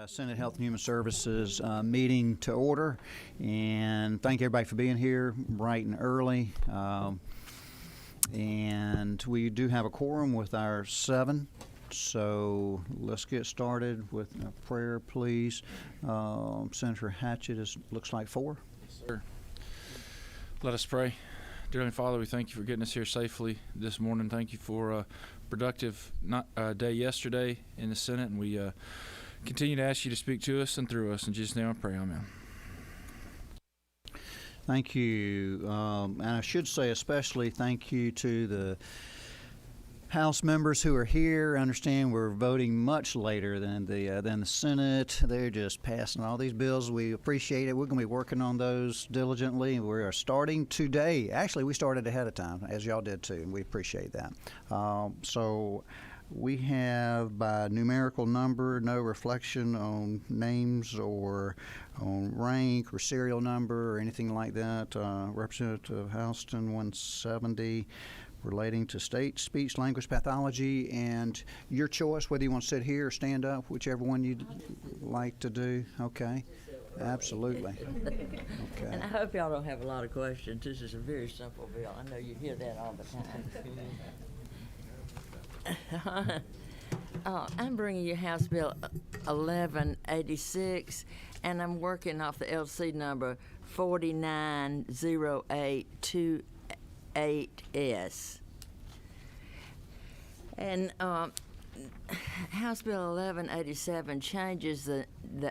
Senate Health and Human Services meeting to order, and thank everybody for being here bright and early. And we do have a quorum with our 7, so let's get started with a prayer, please. Senator Hatchett looks like 4. Yes, sir. Let us pray. Dear Heavenly Father, we thank you for getting us here safely this morning. Thank you for a productive day yesterday in the Senate, and we continue to ask you to speak to us and through us. In Jesus' name I pray, amen. Thank you. And I should say especially thank you to the House members who are here. I understand we're voting much later than the Senate. They're just passing all these bills. We appreciate it. We're going to be working on those diligently. We are starting today. Actually, we started ahead of time, as y'all did too, and we appreciate that. So we have by numerical number, no reflection on names or on rank or serial number or anything like that. Representative Houston, 170, relating to state speech language pathology, and your choice whether you want to sit here or stand up, whichever one you'd like to do. Okay. Absolutely. Okay. And I hope y'all don't have a lot of questions. This is a very simple bill. I know you hear that all the time. I'm bringing you House Bill 1186, and I'm working off the LC number 490828S. And House Bill 1187 changes the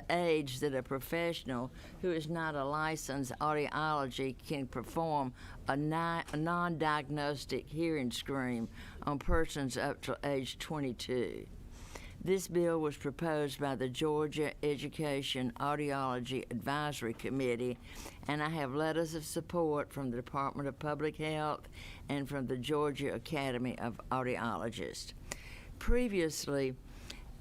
age that a professional who is not a licensed audiology can perform a non-diagnostic hearing screen on persons up to age 22. This bill was proposed by the Georgia Education Audiology Advisory Committee, and I have letters of support from the Department of Public Health and from the Georgia Academy of Audiologists. Previously,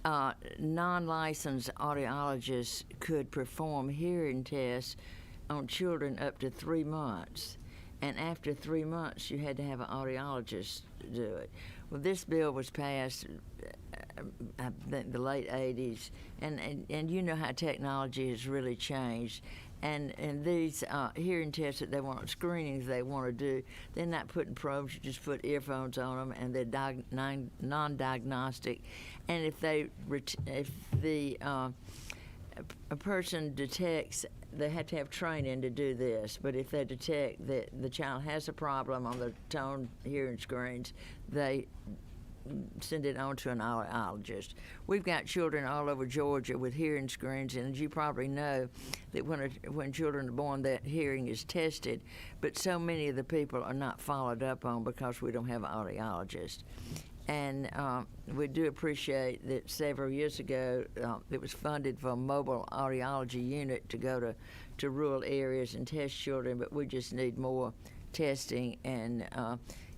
non-licensed audiologists could perform hearing tests on children up to 3 months, and after 3 months you had to have an audiologist do it. Well, this bill was passed I think the late 80s, and you know how technology has really changed. And these hearing tests that they want, screenings they want to do, they're not putting probes, you just put earphones on them, and they're non-diagnostic. And if a person detects, they have to have training to do this, but if they detect that the child has a problem on the tone hearing screens, they send it on to an audiologist. We've got children all over Georgia with hearing screens, and as you probably know, that when children are born, that hearing is tested, but so many of the people are not followed up on because we don't have an audiologist. And we do appreciate that several years ago it was funded for a mobile audiology unit to go to rural areas and test children, but we just need more testing. And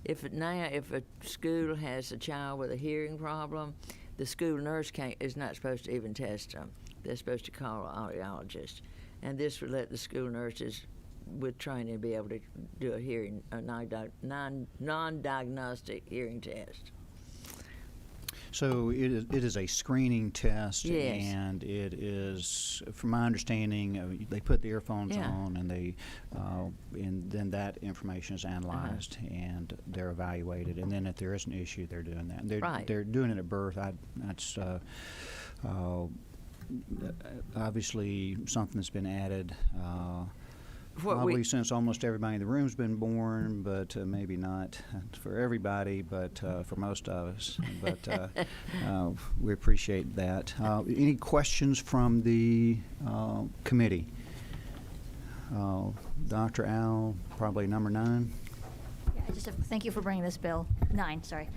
if a school has a child with a hearing problem, the school nurse is not supposed to even test them. They're supposed to call an audiologist. And this would let the school nurses with training be able to do a non-diagnostic hearing test. So it is a screening test, yes. And it is, from my understanding, they put the earphones on, and and then that information is analyzed, and they're evaluated, and then if there is an issue, they're doing that. They're doing it at birth. That's obviously something that's been added. Probably since almost everybody in the room's been born, but maybe not for everybody, but for most of us. But we appreciate that. Any questions from the committee? Dr. Al, probably number 9. Yeah, I just have, thank you for bringing this bill. 9, sorry.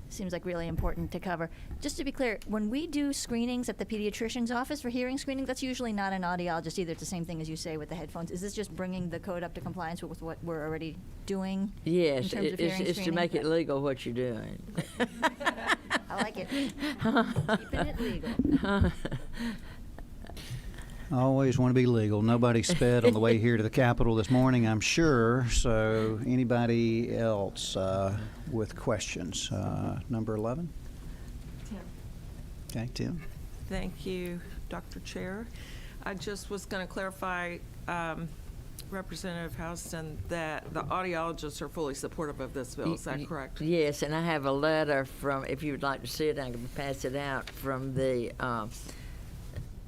Seems like really important to cover. Just to be clear, when we do screenings at the pediatrician's office for hearing screening, that's usually not an audiologist either. It's the same thing as you say with the headphones. Is this just bringing the code up to compliance with what we're already doing? Yes, in terms of hearing it's to make it legal what you're doing. I like it. Keeping it legal. I always want to be legal. Nobody sped on the way here to the Capitol this morning, I'm sure. So anybody else with questions? Number 11? Tim. Okay, Tim. Thank you, Dr. Chair. I just was going to clarify, Representative Houston, that the audiologists are fully supportive of this bill. Is that correct? Yes, and I have a letter from, if you would like to see it, I can pass it out from the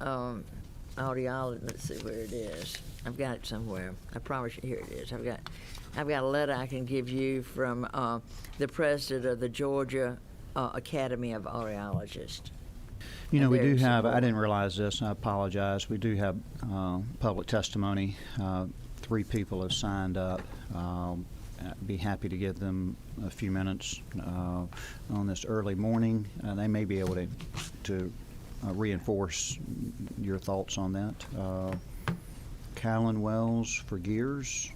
audiologist. Let's see where it is. I've got it somewhere. I promise you, here it is. I've got a letter I can give you from the president of the Georgia Academy of Audiologists. You know, we do Very have, I supportive. didn't realize this, I apologize. We do have public testimony. 3 people have signed up. I'd be happy to give them a few minutes on this early morning. They may be able to reinforce your thoughts on that. Callan Wells for Gears.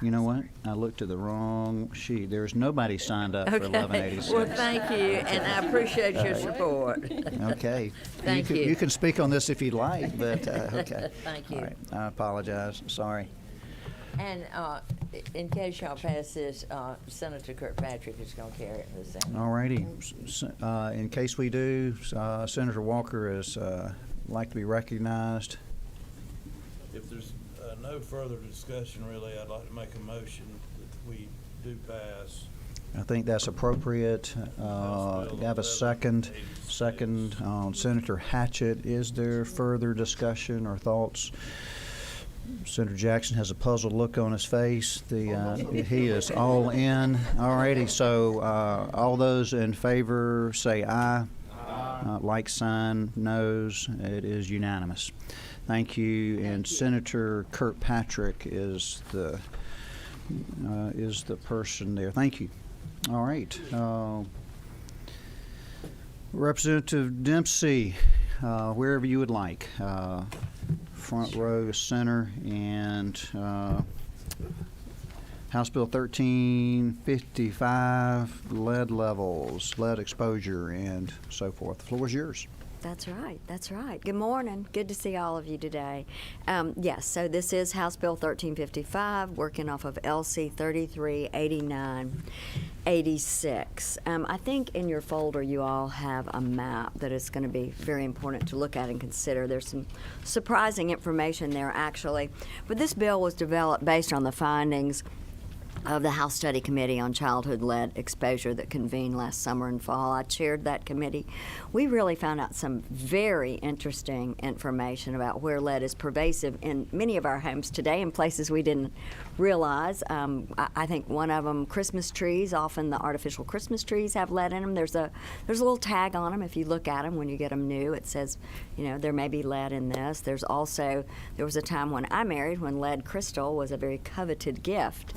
You know what? I looked at the wrong sheet. There's nobody signed up for 1186. Well, thank you, and I appreciate your support. Okay. Thank you. You can speak on this if you'd like, but, okay. Thank you. All right. I apologize. Sorry. And in case y'all pass this, Senator Kirkpatrick is going to carry it in the Senate. All righty. In case we do, Senator Walker is like to be recognized. If there's no further discussion, really, I'd like to make a motion that we do pass. I think that's appropriate. You have a second on Senator Hatchett. Is there further discussion or thoughts? Senator Jackson has a puzzled look on his face. He is all in. All righty. So all those in favor say aye. Like sign, noes. It is unanimous. Thank you. And Senator Kirkpatrick is the person there. Thank you. All right. Representative Dempsey, wherever you would like. Front row, center, and House Bill 1355, lead levels, lead exposure, and so forth. The floor is yours. That's right. That's right. Good morning. Good to see all of you today. Yes, so this is House Bill 1355, working off of LC 338986. I think in your folder you all have a map that is going to be very important to look at and consider. There's some surprising information there, actually. But this bill was developed based on the findings of the House Study Committee on Childhood Lead Exposure that convened last summer and fall. I chaired that committee. We really found out some very interesting information about where lead is pervasive in many of our homes today in places we didn't realize. I think one of them, Christmas trees, often the artificial Christmas trees have lead in them. There's a little tag on them. If you look at them when you get them new, it says, you know, there may be lead in this. There was a time when I married when lead crystal was a very coveted gift.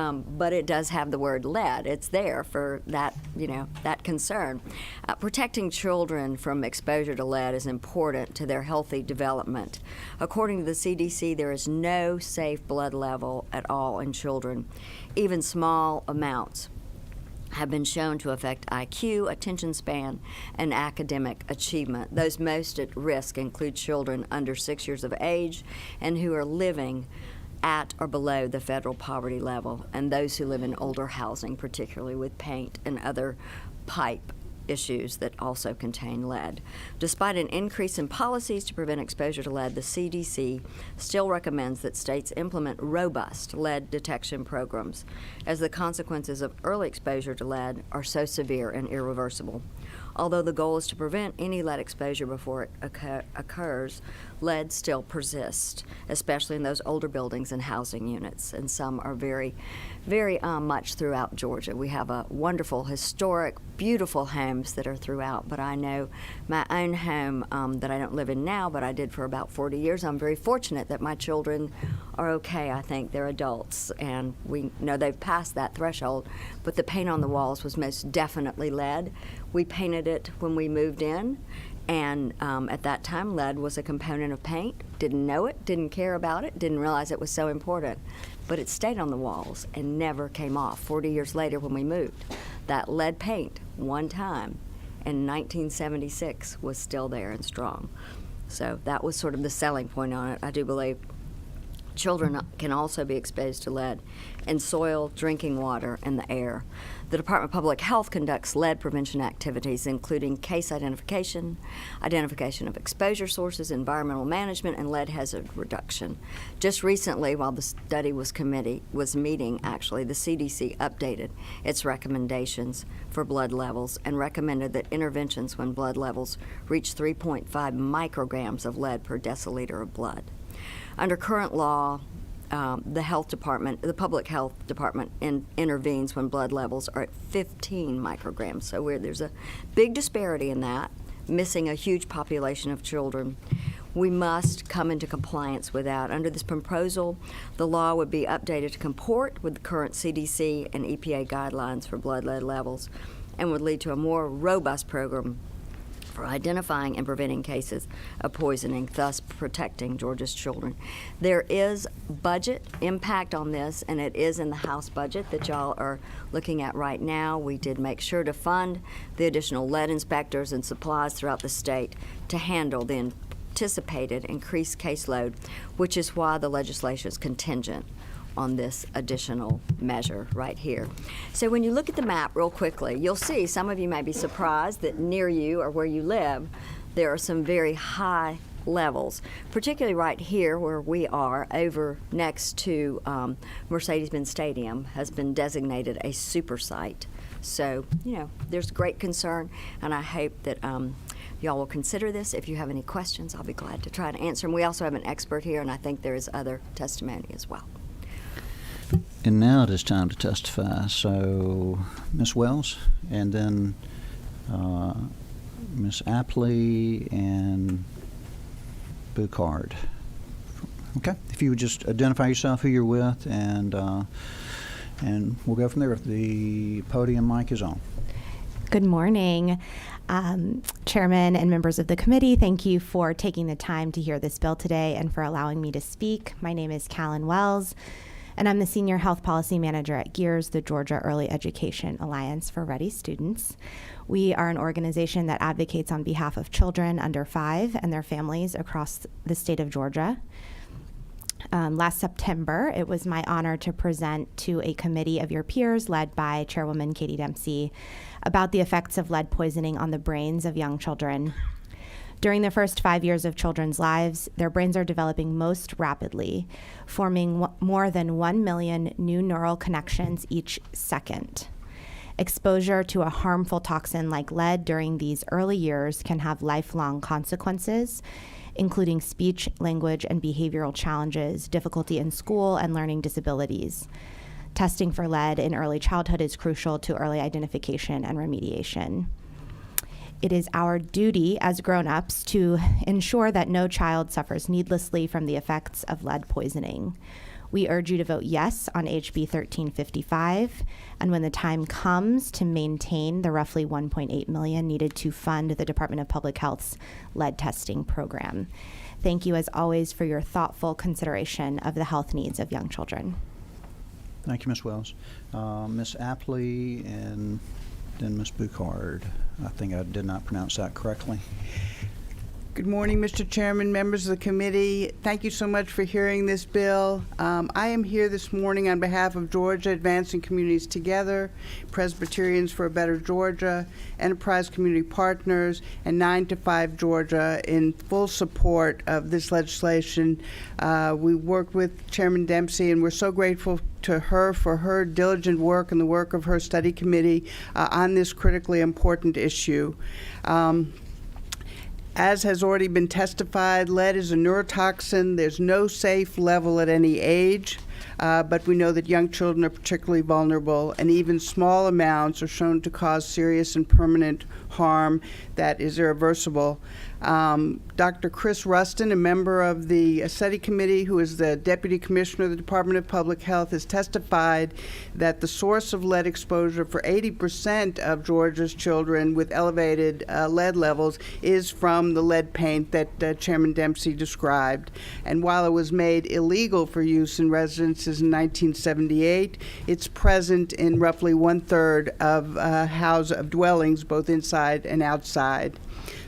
But it does have the word lead. It's there for that, you know, that concern. Protecting children from exposure to lead is important to their healthy development. According to the CDC, there is no safe blood level at all in children. Even small amounts have been shown to affect IQ, attention span, and academic achievement. Those most at risk include children under 6 years of age and who are living at or below the federal poverty level, and those who live in older housing, particularly with paint and other pipe issues that also contain lead. Despite an increase in policies to prevent exposure to lead, the CDC still recommends that states implement robust lead detection programs, as the consequences of early exposure to lead are so severe and irreversible. Although the goal is to prevent any lead exposure before it occurs, lead still persists, especially in those older buildings and housing units, and some are very, very much throughout Georgia. We have a wonderful, historic, beautiful homes that are throughout, but I know my own home that I don't live in now, but I did for about 40 years. I'm very fortunate that my children are okay. I think they're adults, and we know they've passed that threshold, but the paint on the walls was most definitely lead. We painted it when we moved in, and at that time lead was a component of paint. Didn't know it, didn't care about it, didn't realize it was so important, but it stayed on the walls and never came off. 40 years later when we moved, that lead paint one time in 1976 was still there and strong. So that was sort of the selling point on it, I do believe. Children can also be exposed to lead in soil, drinking water, and the air. The Department of Public Health conducts lead prevention activities, including case identification, identification of exposure sources, environmental management, and lead hazard reduction. Just recently, while the study was meeting, actually, the CDC updated its recommendations for blood levels and recommended that interventions when blood levels reach 3.5 micrograms of lead per deciliter of blood. Under current law, the public health department intervenes when blood levels are at 15 micrograms. So there's a big disparity in that, missing a huge population of children. We must come into compliance with that. Under this proposal, the law would be updated to comport with the current CDC and EPA guidelines for blood lead levels and would lead to a more robust program for identifying and preventing cases of poisoning, thus protecting Georgia's children. There is budget impact on this, and it is in the House budget that y'all are looking at right now. We did make sure to fund the additional lead inspectors and supplies throughout the state to handle the anticipated increased caseload, which is why the legislation is contingent on this additional measure right here. So when you look at the map real quickly, you'll see, some of you may be surprised that near you or where you live, there are some very high levels, particularly right here where we are over next to Mercedes-Benz Stadium has been designated a super site. So, there's great concern, and I hope that y'all will consider this. If you have any questions, I'll be glad to try to answer them. We also have an expert here, and I think there is other testimony as well. And now it is time to testify. So, Ms. Wells, and then Ms. Apley and Bucard. Okay, if you would just identify yourself, who you're with, and we'll go from there. The podium mic is on. Good morning, Chairman and members of the committee. Thank you for taking the time to hear this bill today and for allowing me to speak. My name is Callan Wells, and I'm the Senior Health Policy Manager at GEARS, the Georgia Early Education Alliance for Ready Students. We are an organization that advocates on behalf of children under 5 and their families across the state of Georgia. Last September, it was my honor to present to a committee of your peers led by Chairwoman Katie Dempsey about the effects of lead poisoning on the brains of young children. During the first 5 years of children's lives, their brains are developing most rapidly, forming more than 1 million new neural connections each second. Exposure to a harmful toxin like lead during these early years can have lifelong consequences, including speech, language, and behavioral challenges, difficulty in school, and learning disabilities. Testing for lead in early childhood is crucial to early identification and remediation. It is our duty as grown-ups to ensure that no child suffers needlessly from the effects of lead poisoning. We urge you to vote yes on HB 1355, and when the time comes to maintain the roughly $1.8 million needed to fund the Department of Public Health's lead testing program. Thank you, as always, for your thoughtful consideration of the health needs of young children. Thank you, Ms. Wells. Ms. Apley and then Ms. Bucard. I think I did not pronounce that correctly. Good morning, Mr. Chairman, members of the committee. Thank you so much for hearing this bill. I am here this morning on behalf of Georgia Advancing Communities Together, Presbyterians for a Better Georgia, Enterprise Community Partners, and 9 to 5 Georgia in full support of this legislation. We worked with Chairman Dempsey, and we're so grateful to her for her diligent work and the work of her study committee on this critically important issue. As has already been testified, lead is a neurotoxin. There's no safe level at any age, but we know that young children are particularly vulnerable, and even small amounts are shown to cause serious and permanent harm that is irreversible. Dr. Chris Rustin, a member of the study committee, who is the Deputy Commissioner of the Department of Public Health, has testified that the source of lead exposure for 80% of Georgia's children with elevated lead levels is from the lead paint that Chairman Dempsey described. And while it was made illegal for use in residences in 1978, it's present in roughly 1/3 of dwellings, both inside and outside.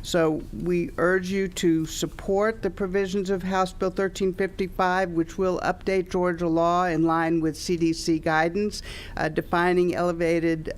So we urge you to support the provisions of House Bill 1355, which will update Georgia law in line with CDC guidance, defining elevated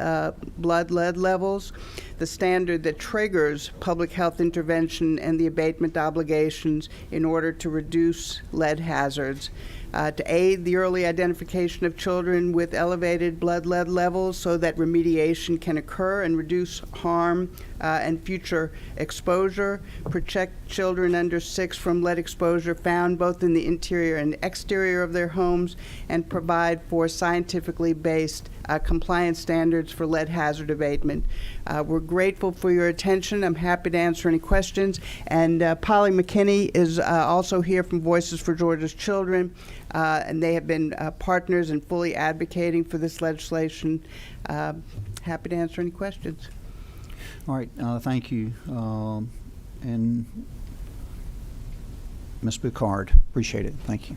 blood lead levels, the standard that triggers public health intervention and the abatement obligations in order to reduce lead hazards. To aid the early identification of children with elevated blood lead levels so that remediation can occur and reduce harm and future exposure, protect children under 6 from lead exposure found both in the interior and exterior of their homes, and provide for scientifically based compliance standards for lead hazard abatement. We're grateful for your attention. I'm happy to answer any questions. And Polly McKinney is also here from Voices for Georgia's Children, and they have been partners in fully advocating for this legislation. Happy to answer any questions. All right, thank you. And Ms. Boucard, appreciate it. Thank you.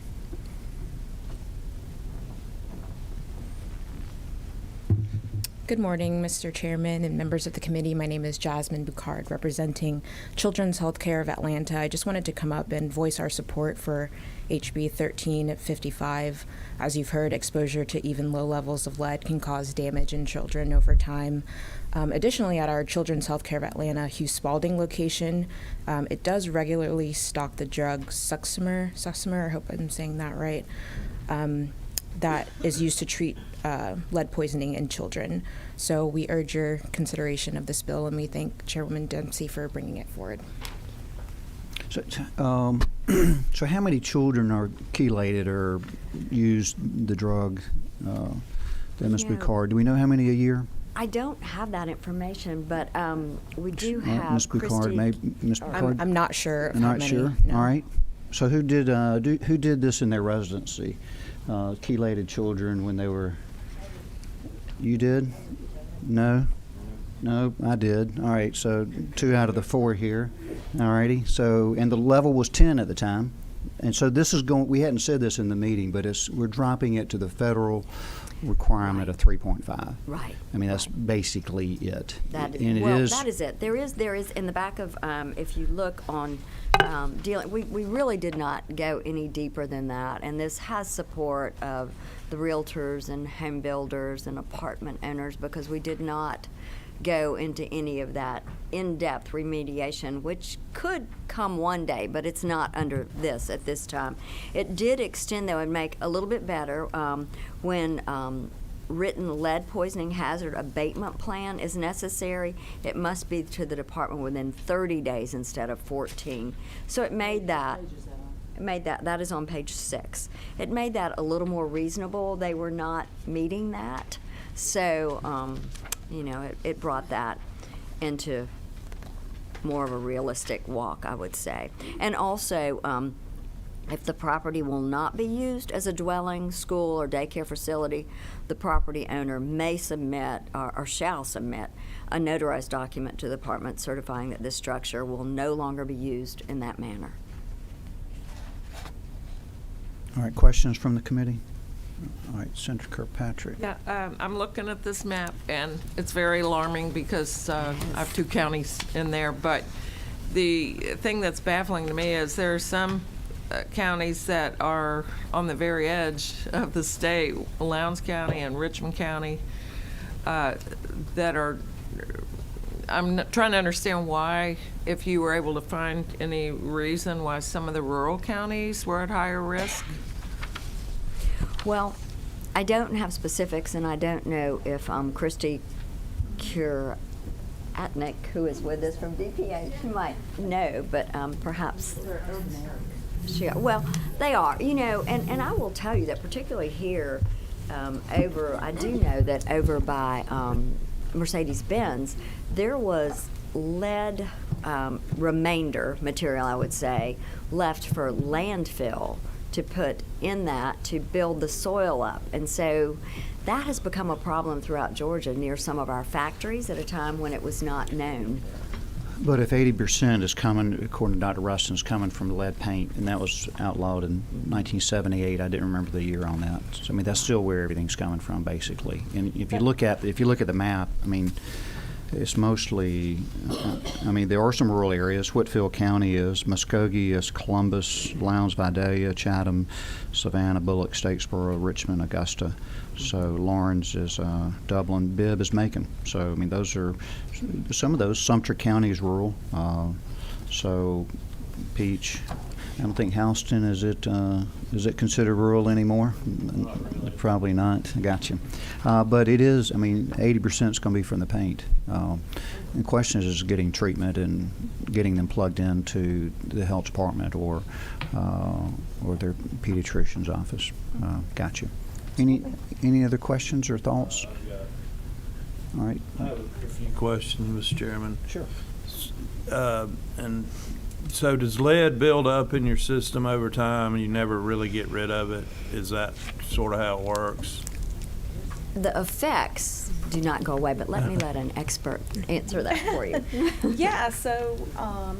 Good morning, Mr. Chairman and members of the committee. My name is Jasmine Boucard, representing Children's Healthcare of Atlanta. I just wanted to come up and voice our support for HB 1355. As you've heard, exposure to even low levels of lead can cause damage in children over time. Additionally, at our Children's Healthcare of Atlanta Hugh Spalding location, it does regularly stock the drug Suxmer, I hope I'm saying that right, that is used to treat lead poisoning in children. So we urge your consideration of this bill, and we thank Chairwoman Dempsey for bringing it forward. So, so how many children are chelated or use the drug, Ms. Boucard? Do we know how many a year? I don't have that information, but we do have Ms. Boucard, Ms. Boucard? I'm not sure of how Not many. sure? No. All right. So who did this in their residency? Chelated children when they were, you did? No? No, I did. All right, so 2 out of the 4 here. All righty. So, and the level was 10 at the time. And so this is going, we hadn't said this in the meeting, but we're dropping it to the federal requirement of 3.5. Right. I mean, that's basically it. That And it well, is, that is it. There is in the back of, if you look on dealing, we really did not go any deeper than that, and this has support of the realtors and home builders and apartment owners, because we did not go into any of that in-depth remediation, which could come one day, but it's not under this at this time. It did extend, though, and make a little bit better when written lead poisoning hazard abatement plan is necessary. It must be to the department within 30 days instead of 14. So it made that. That is on page 6. It made that a little more reasonable. They were not meeting that. So, it brought that into more of a realistic walk, I would say. And also, if the property will not be used as a dwelling, school, or daycare facility, the property owner may submit or shall submit a notarized document to the department certifying that this structure will no longer be used in that manner. all right, questions from the committee? All right, Senator Kirkpatrick. Yeah, I'm looking at this map, and it's very alarming because I have 2 counties in there. But the thing that's baffling to me is there are some counties that are on the very edge of the state, Lowndes County and Richmond County, that are, trying to understand why, if you were able to find any reason why some of the rural counties were at higher risk. Well, I don't have specifics, and I don't know if Christy Kuratnik, who is with us from DPH, might know, but perhaps. Well, they are, and I will tell you that particularly here, I do know that over by Mercedes-Benz, there was lead remainder material, I would say, left for landfill to put in that to build the soil up. And so that has become a problem throughout Georgia near some of our factories at a time when it was not known. But if 80% is coming, according to Dr. Rustin, is coming from lead paint, and that was outlawed in 1978, I didn't remember the year on that. So, I mean, that's still where everything's coming from, basically. And if you look at the map, I mean, it's mostly, I mean, there are some rural areas. Whitfield County is, Muskogee is, Columbus, Lowndes, Vidalia, Chatham, Savannah, Bullock, Statesboro, Richmond, Augusta. So Lawrence is Dublin, Bibb is Macon. So, I mean, those are some of those. Sumter County is rural. So Peach. I don't think Houston, is it considered rural anymore? Probably not. I got you. But it is, I mean, 80% is going to be from the paint. The question is getting treatment and getting them plugged into the health department or their pediatrician's office. Got you. Any other questions or thoughts? All right. I have a few questions, Mr. Chairman. Sure. And so does lead build up in your system over time and you never really get rid of it? Is that sort of how it works? The effects do not go away, but let an expert answer that for you. Yeah, so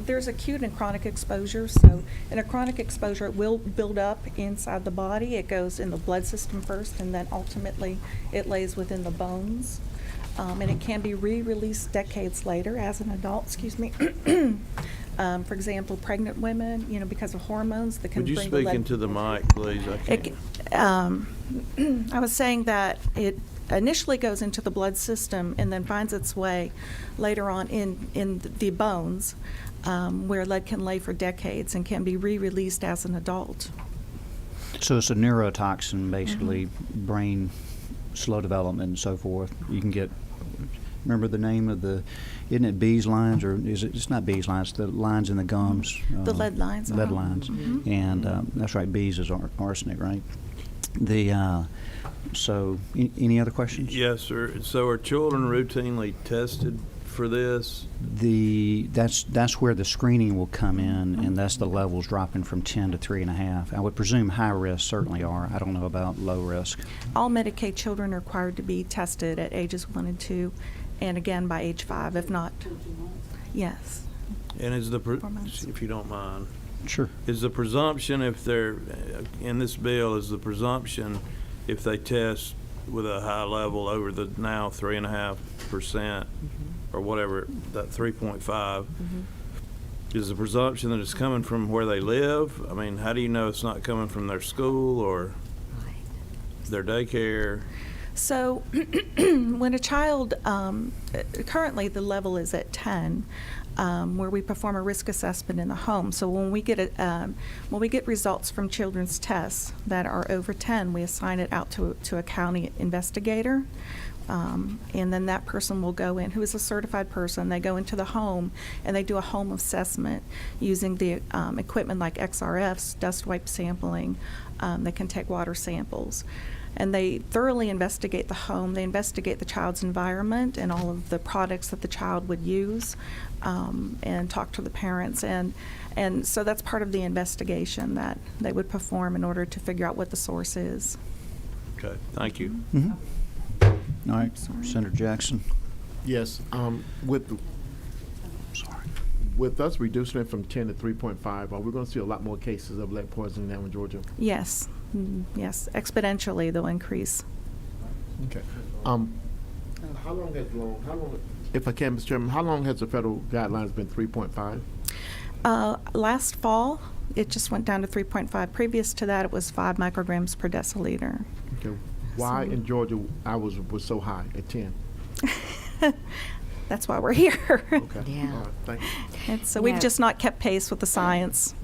there's acute and chronic exposure. So in a chronic exposure, it will build up inside the body. It goes in the blood system first, and then ultimately it lays within the bones. And it can be re-released decades later as an adult, For example, pregnant women, because of hormones that can Would you bring speak the lead. into the mic, please? I can't. I was saying that it initially goes into the blood system and then finds its way later on in the bones, where lead can lay for decades and can be re-released as an adult. So it's a neurotoxin, basically, brain slow development and so forth. You can get, remember the name of isn't it Bees lines, or it's not Bees lines, the lines in the gums. The lead lines. Lead lines. And that's right, Bees is arsenic, right? So any other questions? Yes, sir. So are children routinely tested for this? That's where the screening will come in, and that's the levels dropping from 10 to 3.5. I would presume high risk certainly are. I don't know about low risk. All Medicaid children are required to be tested at ages 1 and 2, and again by age 5, if not. Yes. And is 4 months. if you don't mind, Sure. is the presumption if they're, in this bill, is the presumption if they test with a high level over the now 3.5%, or whatever, that 3.5, is the presumption that it's coming from where they live? I mean, how do you know it's not coming from their school or their daycare? So when a child, currently the level is at 10, where we perform a risk assessment in the home. So when we get results from children's tests that are over 10, we assign it out to a county investigator. And then that person will go in, who is a certified person. They go into the home and they do a home assessment using the equipment like XRFs, dust wipe sampling. They can take water samples. And they thoroughly investigate the home. They investigate the child's environment and all of the products that the child would use, and talk to the parents. And so that's part of the investigation that they would perform in order to figure out what the source is. Okay, thank you. All right, Senator Jackson. Yes, with us reducing it from 10 to 3.5, are we going to see a lot more cases of lead poisoning now in Georgia? Yes, yes, exponentially they'll increase. Okay. How long, if I can, Mr. Chairman, how long has the federal guidelines been 3.5? Last fall, it just went down to 3.5. Previous to that, it was 5 micrograms per deciliter. Okay. Why in Georgia was so high at 10? That's why we're here. Okay. Yeah. All right. Thank you. And so we've just not kept pace with the science.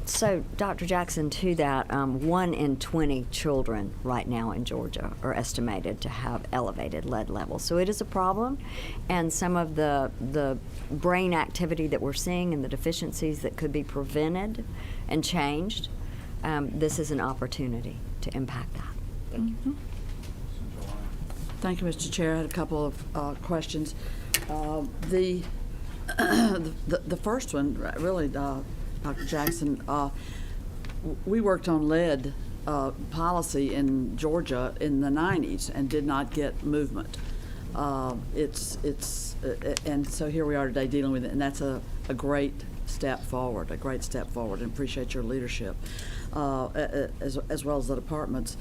So, Dr. Jackson, to that, 1 in 20 children right now in Georgia are estimated to have elevated lead levels. So it is a problem, and some of the brain activity that we're seeing and the deficiencies that could be prevented and changed, this is an opportunity to impact that. Thank you, Mr. Chair. I had a couple of questions. The first one, really, Dr. Jackson, we worked on lead policy in Georgia in the 90s and did not get movement. And so here we are today dealing with it, and that's a great step forward, and appreciate your leadership, as well as the departments.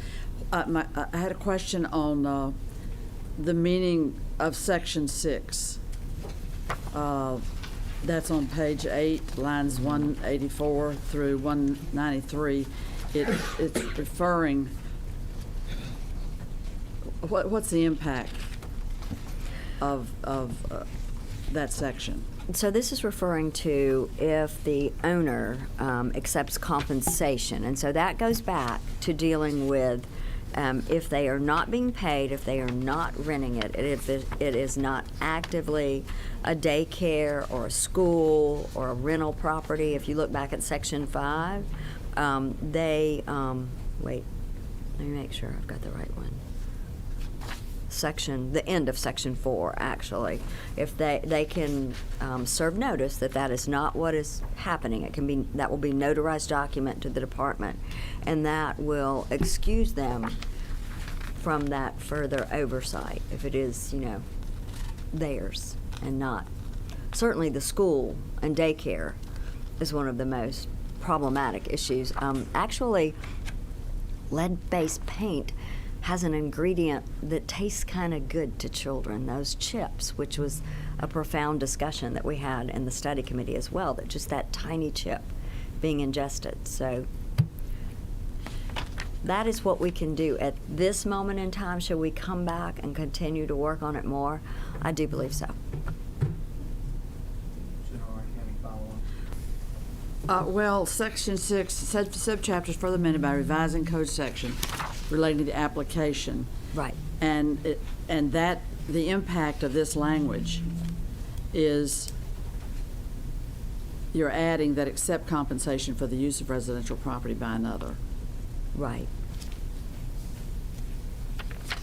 I had a question on the meaning of Section 6 That's on page 8, lines 184 through 193. It's referring, what's the impact of that section? So this is referring to if the owner accepts compensation. And so that goes back to dealing with if they are not being paid, if they are not renting it, if it is not actively a daycare or a school or a rental property. If you look back at Section 5, wait, let me make sure I've got the right one. The end of Section 4, actually. If they can serve notice that that is not what is happening. That will be notarized document to the department, and that will excuse them from that further oversight if it is, theirs and not. Certainly the school and daycare is one of the most problematic issues. Actually, lead-based paint has an ingredient that tastes kind of good to children, those chips, which was a profound discussion that we had in the study committee as well, that just that tiny chip being ingested. So that is what we can do at this moment in time. Should we come back and continue to work on it more? I do believe so. Well, Section 6, subchapters further amended by revising code section relating to the application. Right. And that, the impact of this language is you're adding that accept compensation for the use of residential property by another. Right.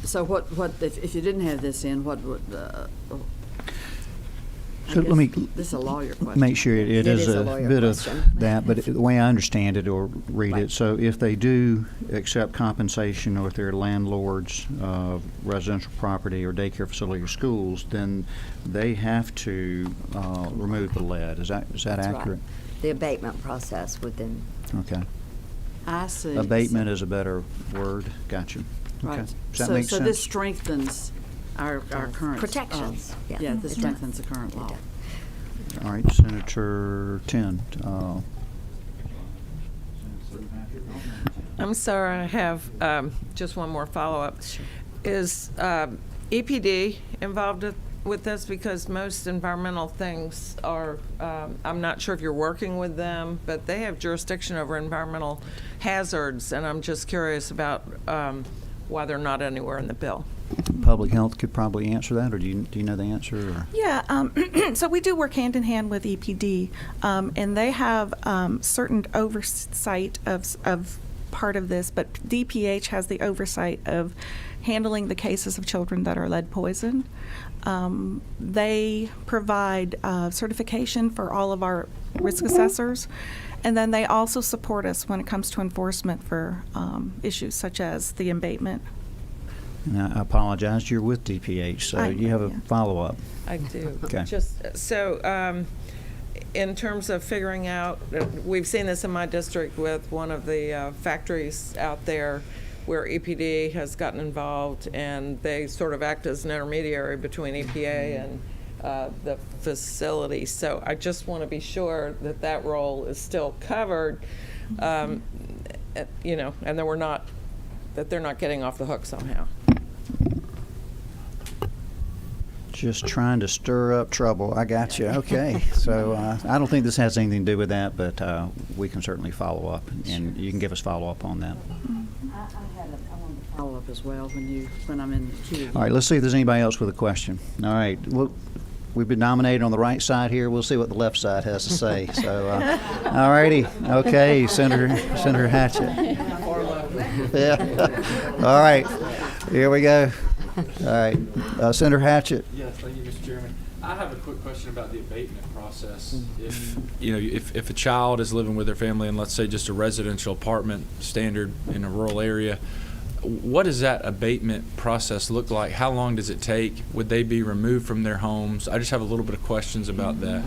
So what if you didn't have this in, what would, So let me this is a lawyer question. make sure it is is a a lawyer bit question. of that, but the way I understand it or read Right. it, so if they do accept compensation or if they're landlords of residential property or daycare facility or schools, then they have to remove the lead. Is that That's accurate? right. The abatement process would then. Okay. I see. Abatement is a better word. Gotcha. Right. Okay. Does that make So sense? this strengthens our current. Protections. Yeah, Yeah, this it strengthens does. the current law. All right, Senator Ten. I'm sorry, I have just one more follow-up. Is EPD involved with this? Because most environmental things are, I'm not sure if you're working with them, but they have jurisdiction over environmental hazards, and I'm just curious about why they're not anywhere in the bill. Public Health could probably answer that, or do you know the answer? Or? Yeah, so we do work hand in hand with EPD, and they have certain oversight of part of this, but DPH has the oversight of handling the cases of children that are lead poisoned. They provide certification for all of our risk assessors, and then they also support us when it comes to enforcement for issues such as the abatement. And I apologize, you're with DPH, so you have a follow-up. I do. Okay. Just so, in terms of figuring out, we've seen this in my district with one of the factories out there where EPD has gotten involved, and they sort of act as an intermediary between EPA and the facility. So I just want to be sure that that role is still covered, and that they're not getting off the hook somehow. Just trying to stir up trouble. I got you. Okay. So I don't think this has anything to do with that, but we can certainly follow up, and you can give us follow-up on that. I wanted to follow up as well when I'm in the queue. All right, let's see if there's anybody else with a question. All right. We've been nominated on the right side here. We'll see what the left side has to say. So, all righty. Okay, Senator Hatchett. Yeah. All right. Here we go. All right. Senator Hatchett. Yes, thank you, Mr. Chairman. I have a quick question about the abatement process. If a child is living with their family in, let's say, just a residential apartment standard in a rural area, what does that abatement process look like? How long does it take? Would they be removed from their homes? I just have a little bit of questions about that.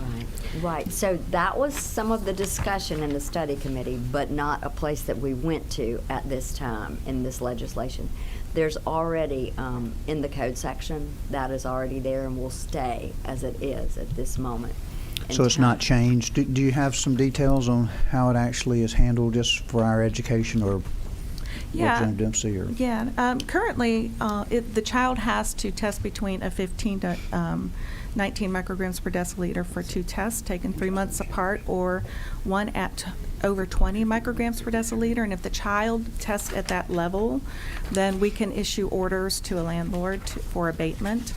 Right. So that was some of the discussion in the study committee, but not a place that we went to at this time in this legislation. There's already, in the code section, that is already there and will stay as it is at this moment. in So it's time. not changed. Do you have some details on how it actually is handled just for our education, or Yeah. Representative Dempsey, or? Yeah, currently, the child has to test between a 15 to 19 micrograms per deciliter for 2 tests taken 3 months apart, or one at over 20 micrograms per deciliter. And if the child tests at that level, then we can issue orders to a landlord for abatement.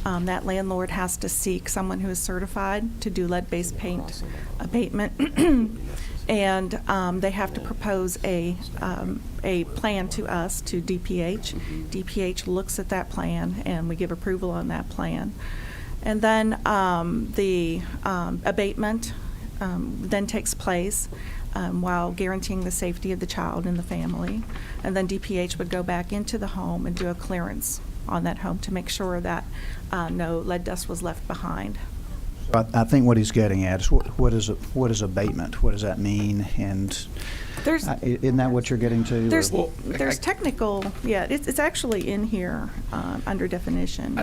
That landlord has to seek someone who is certified to do lead-based paint abatement. And they have to propose a plan to us, to DPH. DPH looks at that plan, and we give approval on that plan. And then the abatement then takes place while guaranteeing the safety of the child and the family. And then DPH would go back into the home and do a clearance on that home to make sure that no lead dust was left behind. I think what he's getting at is what is abatement? What does that mean? And There's isn't that what you're getting to? There's or- technical, yeah, it's actually in here under definition.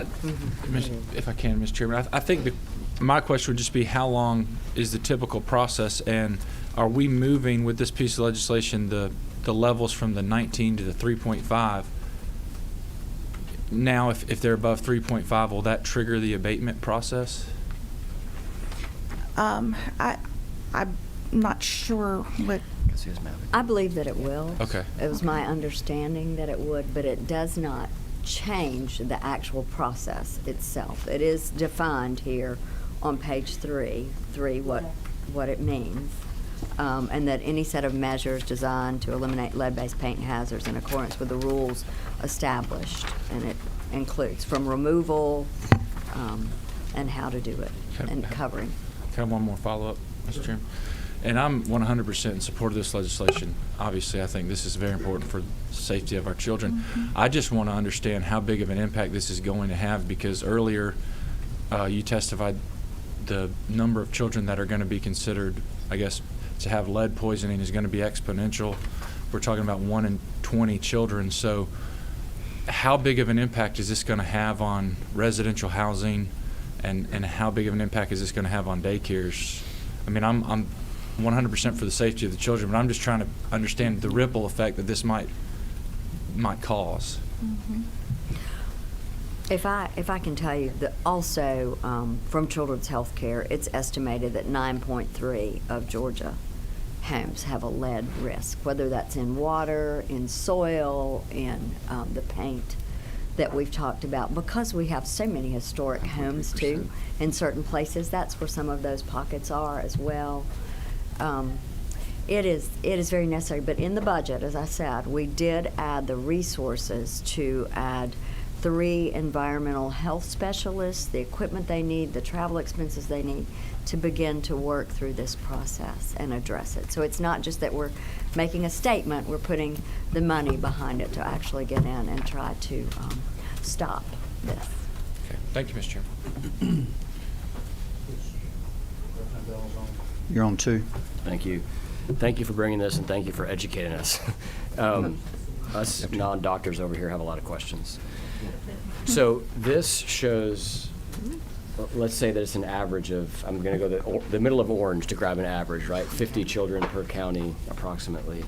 If I can, Mr. Chairman, I think my question would just be, how long is the typical process, and are we moving with this piece of legislation the levels from the 19 to the 3.5? Now, if they're above 3.5, will that trigger the abatement process? I'm not sure what. I believe that it will. Okay. It was my understanding that it would, but it does not change the actual process itself. It is defined here on page 3, what it means. And that any set of measures designed to eliminate lead-based paint hazards in accordance with the rules established, and it includes from removal and how to do it, Okay. and covering. Can I have one more follow-up, Mr. Chairman? And I'm 100% in support of this legislation. Obviously, I think this is very important for the safety of our children. I just want to understand how big of an impact this is going to have, because earlier you testified the number of children that are going to be considered, I guess, to have lead poisoning is going to be exponential. We're talking about 1 in 20 children. So how big of an impact is this going to have on residential housing, and how big of an impact is this going to have on daycares? I mean, I'm 100% for the safety of the children, but I'm just trying to understand the ripple effect that this might cause. If I can tell you that also from Children's Healthcare, it's estimated that 9.3 of Georgia homes have a lead risk, whether that's in water, in soil, in the paint that we've talked about. Because we have so many historic homes too in certain places, that's where some of those pockets are as well. It is very necessary, but in the budget, as I said, we did add the resources to add 3 environmental health specialists, the equipment they need, the travel expenses they need to begin to work through this process and address it. So it's not just that we're making a statement, we're putting the money behind it to actually get in and try to stop this. Okay. Thank you, Mr. Chairman. You're on 2. Thank you. Thank you for bringing this, and thank you for educating us. Us non-doctors over here have a lot of questions. So this shows, let's say that it's an average of, I'm going to go the middle of orange to grab an average, right? 50 children per county approximately.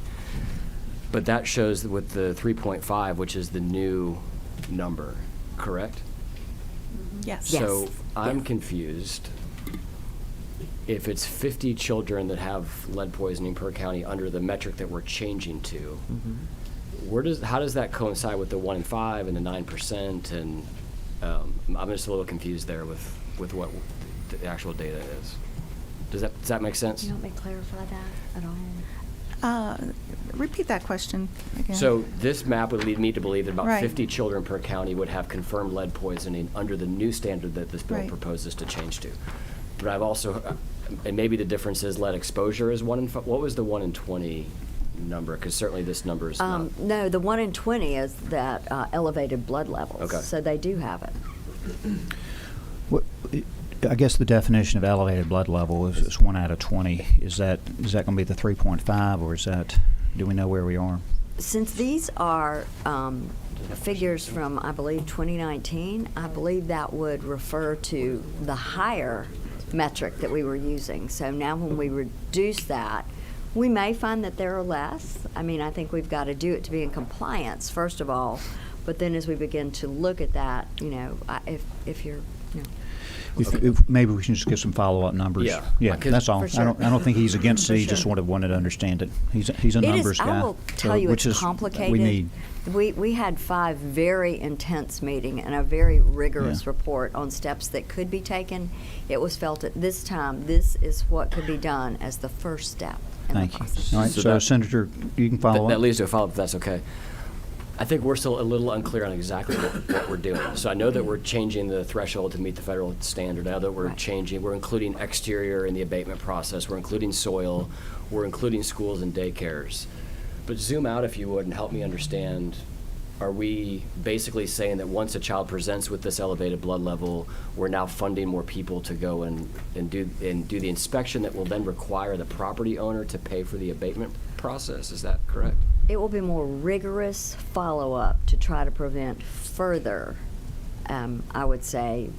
But that shows that with the 3.5, which is the new number, correct? Yes. So Yes. I'm confused. If it's 50 children that have lead poisoning per county under the metric that we're changing to, how does that coincide with the 1 in 5 and the 9%? And I'm just a little confused there with what the actual data is. Does that make sense? You want me to clarify that at all? Repeat that question again. So this map would lead me to believe that about Right. 50 children per county would have confirmed lead poisoning under the new standard that this bill Right. proposes to change to. But I've also, and maybe the difference is lead exposure is 1 in 5. What was the 1 in 20 number? Because certainly this number is not. No, the 1 in 20 is that elevated blood levels. Okay. So they do have it. What, I guess the definition of elevated blood level is 1 out of 20. Is that going to be the 3.5, or is that, do we know where we are? Since these are figures from, I believe, 2019, I believe that would refer to the higher metric that we were using. So now when we reduce that, we may find that there are less. I mean, I think we've got to do it to be in compliance, first of all. But then as we begin to look at that, you know, if you're, you know. If maybe we can just get some follow-up numbers. Yeah. Yeah, that's all. For sure. I don't think he's against For it. He just sure. wanted to understand it. He's a It numbers is, guy. I will tell you, which it's is complicated. we need. We had 5 very intense meeting and a very rigorous Yeah. report on steps that could be taken. It was felt at this time, this is what could be done as the first step in Thank the you. process. All right, So so that- Senator, you can follow That up. leads to a follow-up, if that's okay. I think we're still a little unclear on exactly what we're doing. So I know that we're changing the threshold to meet the federal standard. I know that we're Right. we're including exterior in the abatement process. We're including soil. We're including schools and daycares. But zoom out, if you would, and help me understand, are we basically saying that once a child presents with this elevated blood level, we're now funding more people to go and do the inspection that will then require the property owner to pay for the abatement process? Is that correct? It will be more rigorous follow-up to try to prevent further, I would say,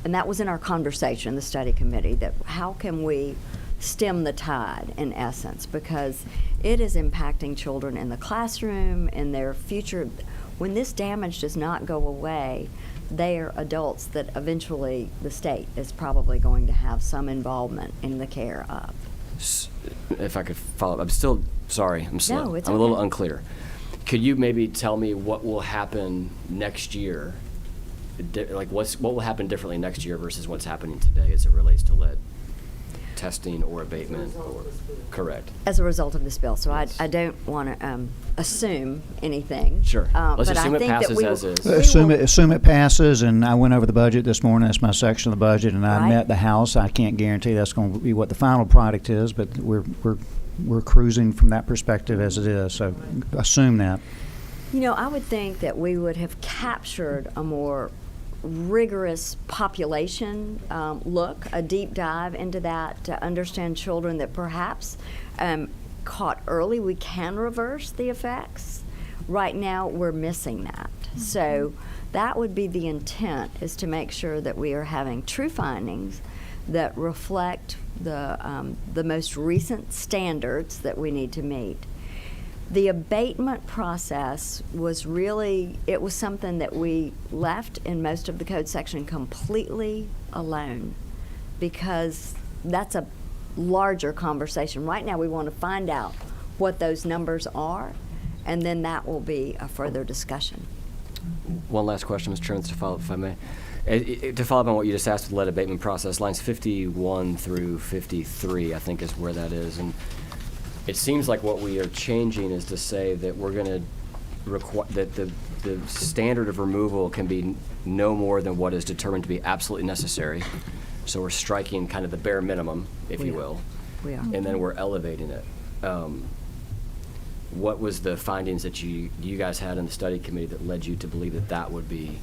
and that was in our conversation, the study committee, that how can we stem the tide, in essence, because it is impacting children in the classroom, in their future. When this damage does not go away, they are adults that eventually the state is probably going to have some involvement in the care of. If I could follow up, I'm still sorry. I'm slow. No, it's I'm a little okay. unclear. Could you maybe tell me what will happen next year? Like what will happen differently next year versus what's happening today as it relates to lead testing or abatement? Correct. As a result of this bill, so I don't want to assume anything. Sure. Let's but assume I it think that passes we as will- is. we Assume will- it passes, and I went over the budget this morning. That's my section of the budget, and I Right. met the House. I can't guarantee that's going to be what the final product is, but we're cruising from that perspective as it is. So assume that. You know, I would think that we would have captured a more rigorous population look, a deep dive into that to understand children that perhaps caught early, we can reverse the effects. Right now, we're missing that. So that would be the intent, is to make sure that we are having true findings that reflect the most recent standards that we need to meet. The abatement process was really, it was something that we left in most of the code section completely alone, because that's a larger conversation. Right now, we want to find out what those numbers are, and then that will be a further discussion. One last question, Mr. Chairman, to follow up, if I may. To follow up on what you just asked with the lead abatement process, lines 51 through 53, I think, is where that is. And it seems like what we are changing is to say that we're going to require that the standard of removal can be no more than what is determined to be absolutely necessary. So we're striking kind of the bare minimum, if you will. We are. And then we're elevating it. What was the findings that you guys had in the study committee that led you to believe that that would be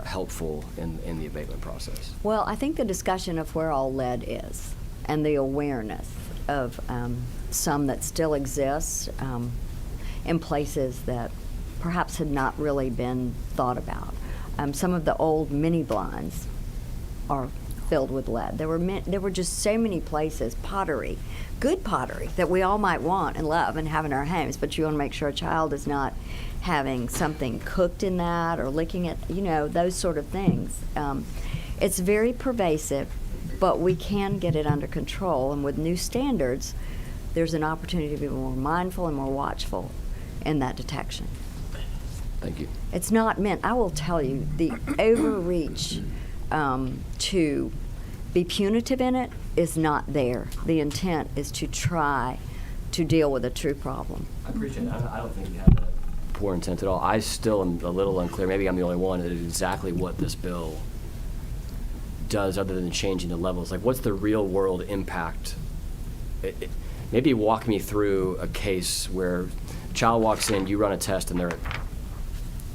helpful in the abatement process? Well, I think the discussion of where all lead is and the awareness of some that still exists in places that perhaps had not really been thought about. Some of the old mini blinds are filled with lead. There were just so many places, pottery, good pottery that we all might want and love and have in our homes, but you want to make sure a child is not having something cooked in that or licking it, you know, those sort of things. It's very pervasive, but we can get it under control, and with new standards, there's an opportunity to be more mindful and more watchful in that detection. Thank you. It's not meant, I will tell you, the overreach to be punitive in it is not there. The intent is to try to deal with a true problem. I appreciate it. I don't think you have that poor intent at all. I still am a little unclear, maybe I'm the only one, at exactly what this bill does other than changing the levels. Like, what's the real world impact? Maybe walk me through a case where a child walks in, you run a test, and they're at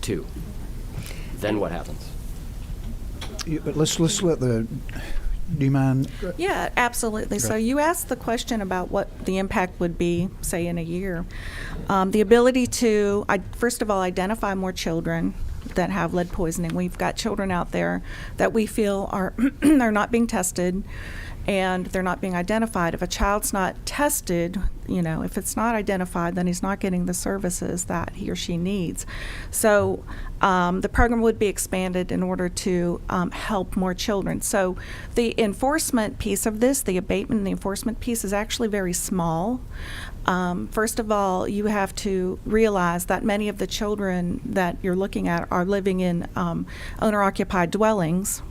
2. Then what happens? But let's let the. Do you mind? Yeah, absolutely. So you asked the question about what the impact would be, say, in a year. The ability to, first of all, identify more children that have lead poisoning. We've got children out there that we feel are are not being tested, and they're not being identified. If a child's not tested, if it's not identified, then he's not getting the services that he or she needs. So the program would be expanded in order to help more children. So the enforcement piece of this, the abatement and the enforcement piece, is actually very small. First of all, you have to realize that many of the children that you're looking at are living in owner-occupied dwellings.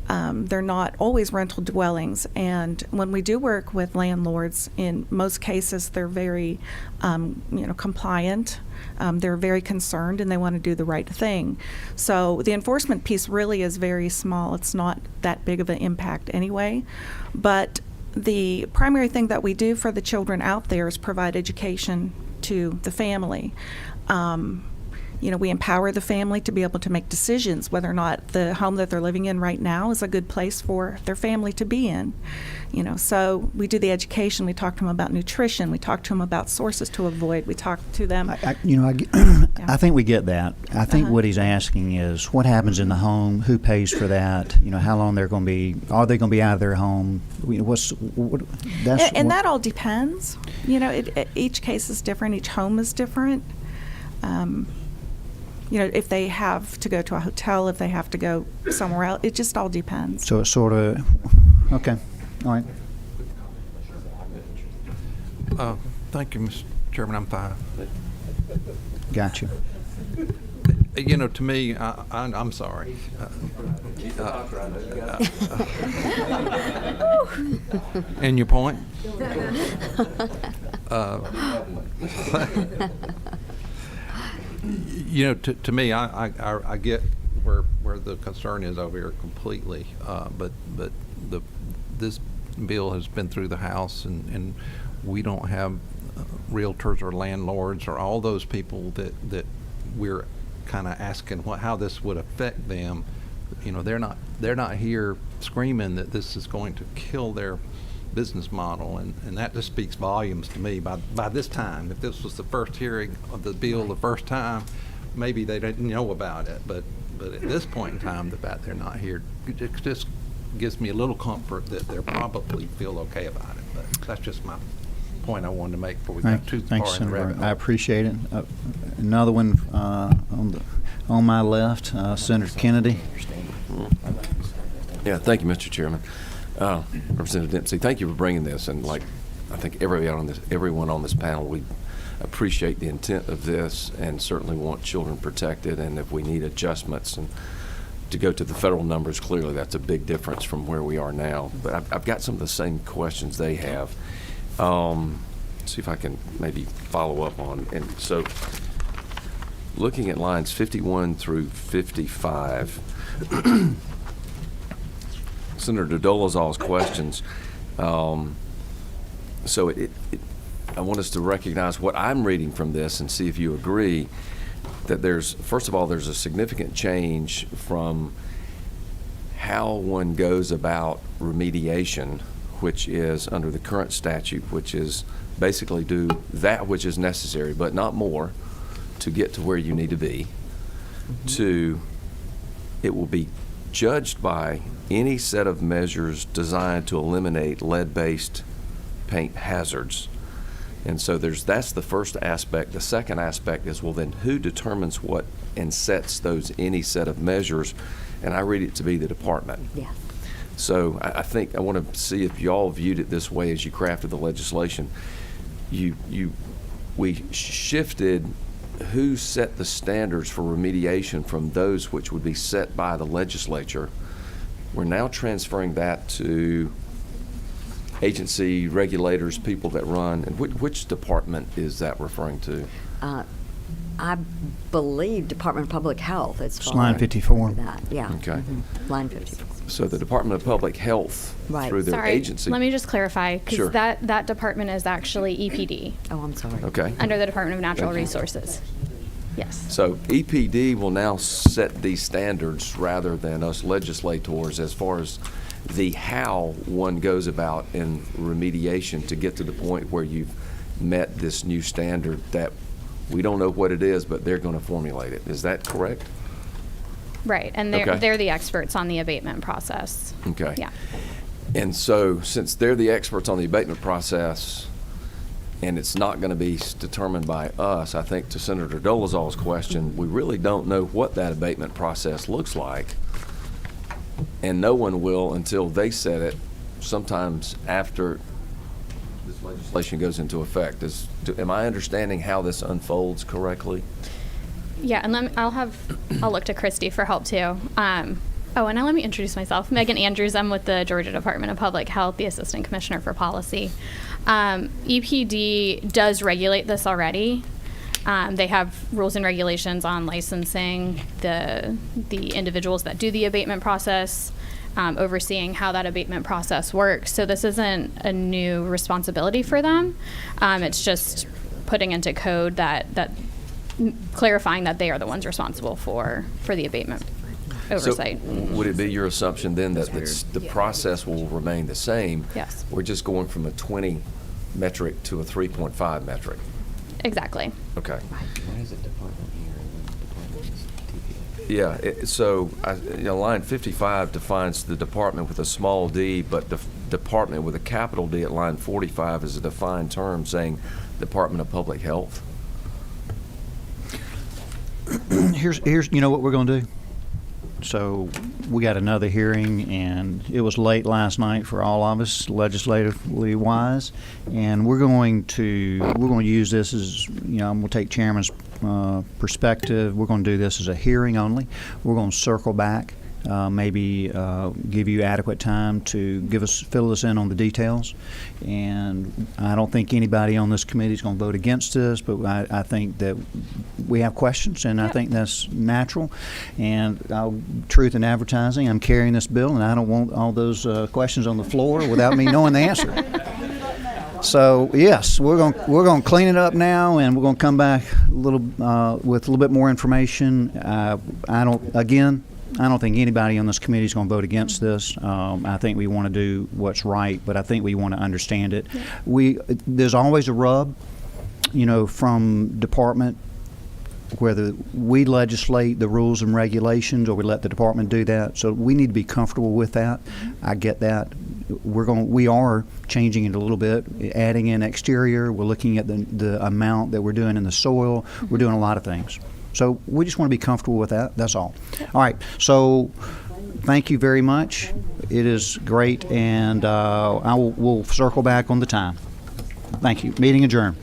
They're not always rental dwellings, and when we do work with landlords, in most cases they're very compliant. They're very concerned, and they want to do the right thing. So the enforcement piece really is very small. It's not that big of an impact anyway. But the primary thing that we do for the children out there is provide education to the family. We empower the family to be able to make decisions whether or not the home that they're living in right now is a good place for their family to be in. So we do the education. We talk to them about nutrition. We talk to them about sources to avoid. We talk to them. I think we get that. I think what he's asking is what happens in the home, who pays for that, how long they're going to be, are they going to be out of their home? That all depends. Each case is different. Each home is different. If they have to go to a hotel, if they have to go somewhere else, it just all depends. So it's sort of, okay, all right. Thank you, Mr. Chairman. I'm fine. Gotcha. To me, I'm sorry. And your point? To me, I get where the concern is over here completely, but this bill has been through the House, and we don't have realtors or landlords or all those people that we're kind of asking how this would affect them. They're not here screaming that this is going to kill their business model, and that just speaks volumes to me. By this time, if this was the first hearing of the bill the first time, maybe they didn't know about it, but at this point in time, the fact they're not here, it just gives me a little comfort that they'll probably feel okay about it. But that's just my point I wanted to make before we got too far in the rabbit hole. I appreciate it. Another one on my left, Senator Kennedy. Yeah, thank you, Mr. Chairman. Representative Dempsey, thank you for bringing this, and I think everyone on this panel, we appreciate the intent of this and certainly want children protected, and if we need adjustments and to go to the federal numbers, clearly that's a big difference from where we are now. But I've got some of the same questions they have. See if I can maybe follow up on. And so looking at lines 51 through 55, Senator Dolezal's questions, so I want us to recognize what I'm reading from this and see if you agree that first of all, there's a significant change from how one goes about remediation, which is under the current statute, which is basically do that which is necessary, but not more, to get to where you need to be, to it will be judged by any set of measures designed to eliminate lead-based paint hazards. And so that's the first aspect. The second aspect is, well, then who determines what and sets those any set of measures? And I read it to be the department. Yeah. So I think I want to see if you all viewed it this way as you crafted the legislation. We shifted who set the standards for remediation from those which would be set by the legislature. We're now transferring that to agency regulators, people that run. And which department is that referring to? I believe Department of Public Health. It's line 54. That. Yeah. Okay. Line 54. So the Department of Public Health, Right. through their Sorry, agency. let me just clarify, because Sure. that department is actually EPD, Oh, I'm sorry. Okay. under the Department of Natural Thank you. Resources. Yes. So EPD will now set these standards rather than us legislators as far as the how one goes about in remediation to get to the point where you've met this new standard that we don't know what it is, but they're going to formulate it. Is that correct? Right, and Okay. they're the experts on the abatement process. Okay. Yeah. And so, since they're the experts on the abatement process, and it's not going to be determined by us, I think to Senator Dolezal's question, we really don't know what that abatement process looks like. And no one will until they set it, sometimes after this legislation goes into effect. Am I understanding how this unfolds correctly? Yeah, and I'll look to Christy for help too. And now let me introduce myself. Megan Andrews, I'm with the Georgia Department of Public Health, the Assistant Commissioner for Policy. EPD does regulate this already. They have rules and regulations on licensing the individuals that do the abatement process, overseeing how that abatement process works. So this isn't a new responsibility for them. It's just putting into code that clarifying that they are the ones responsible for the abatement oversight. So would it be your assumption then that the process will remain the same? Yes. We're just going from a 20 metric to a 3.5 metric? Exactly. Okay. Why is it department here and then department is TPA? Yeah, so line 55 defines the department with a small d, but the department with a capital D at line 45 is a defined term saying Department of Public Health. Here's you know what we're going to do? So we got another hearing, and it was late last night for all of us, legislatively wise, and we're going to use this as, I'm going to take Chairman's perspective. We're going to do this as a hearing only. We're going to circle back, maybe give you adequate time to fill us in on the details. And I don't think anybody on this committee is going to vote against this, but I think that we have questions, and I think that's natural. And truth in advertising, I'm carrying this bill, and I don't want all those questions on the floor without me knowing the answer. So yes, we're going to clean it up now, and we're going to come back with a little bit more information. I don't think anybody on this committee is going to vote against this. I think we want to do what's right, but I think we want to understand it. There's always a rub, from department, whether we legislate the rules and regulations or we let the department do that. So we need to be comfortable with that. I get that. We are changing it a little bit, adding in exterior. We're looking at the amount that we're doing in the soil. We're doing a lot of things. So we just want to be comfortable with that. That's all. All right. So thank you very much. It is great, and we'll circle back on the time. Thank you. Meeting adjourned.